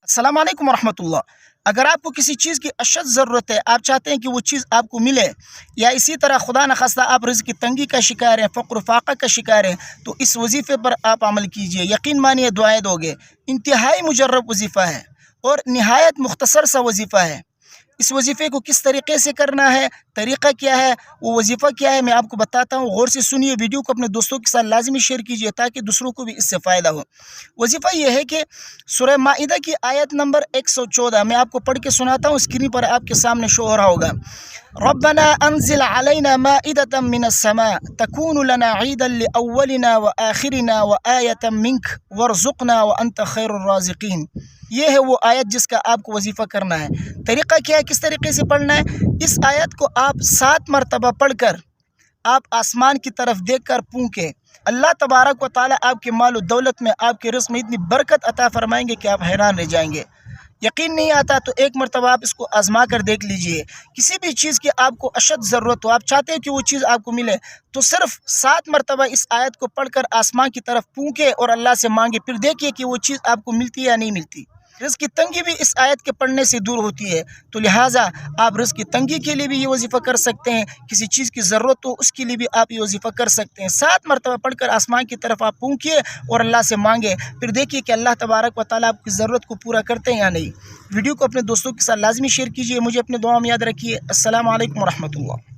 अस्सलाम वालेकुम रहमतुल्लाह। अगर आपको किसी चीज़ की अशद ज़रूरत है, आप चाहते हैं कि वो चीज़ आपको मिले, या इसी तरह खुदा न खास्ता आप रिज़्क़ की तंगी का शिकार हैं, फ़क़्र फ़ाक़ा का शिकार हैं, तो इस वजीफ़े पर आप अमल कीजिए। यकीन मानिए दुआएं दोगे। इंतहाई मुजर्रब वजीफ़ा है और निहायत मुख्तसर सा वजीफ़ा है। इस वजीफ़े को किस तरीक़े से करना है, तरीक़ा क्या है, वो वजीफ़ा क्या है, मैं आपको बताता हूँ। गौर से सुनिए, वीडियो को अपने दोस्तों के साथ लाज़मी शेयर कीजिए ताकि दूसरों को भी इससे फ़ायदा हो। वजीफ़ा ये है कि सूरह माइदा की आयत नंबर 114 मैं आपको पढ़ के सुनाता हूँ, स्क्रीन पर आपके सामने शो हो रहा होगा। रब्बना अंज़िल अलैना माइदतम मिनस समा तकूनु लना ईदन लिअव्वलिना व आखिरिना व आयतम मिन्क वरज़ुक़ना व अंत खैरुर राज़िक़ीन। ये है वो आयत जिसका आपको वजीफ़ा करना है। तरीक़ा क्या है, किस तरीक़े से पढ़ना है? इस आयत को आप 7 मरतबा पढ़कर आप आसमान की तरफ देखकर पूंके, अल्लाह तबारक व तआला आपके माल और दौलत में, आपके रिज़्क़ में इतनी बरकत अता फरमाएंगे कि आप हैरान रह जाएंगे। यकीन नहीं आता तो एक मरतबा आप इसको आजमा कर देख लीजिए। किसी भी चीज़ की आपको अशद ज़रूरत हो, आप चाहते हो कि वो चीज़ आपको मिले, तो सिर्फ 7 मरतबा इस आयत को पढ़कर आसमान की तरफ पूंके और अल्लाह से मांगे, फिर देखिए कि वो चीज़ आपको मिलती है या नहीं मिलती। रिज़्क़ की तंगी भी इस आयत के पढ़ने से दूर होती है, तो लिहाजा आप रिज़्क़ की तंगी के लिए भी ये वजीफ़ा कर सकते हैं, किसी चीज़ की ज़रूरत हो उसके लिए भी आप ये वजीफ़ा कर सकते हैं। 7 मरतबा पढ़कर आसमान की तरफ आप फूंकिए और अल्लाह से मांगे, फिर देखिए कि अल्लाह तबारक व तआला आपकी ज़रूरत को पूरा करते हैं या नहीं। वीडियो को अपने दोस्तों के साथ लाजमी शेयर कीजिए। मुझे अपने दुआ में याद रखिए। अस्सलाम वालेकुम रहमतुल्लाह।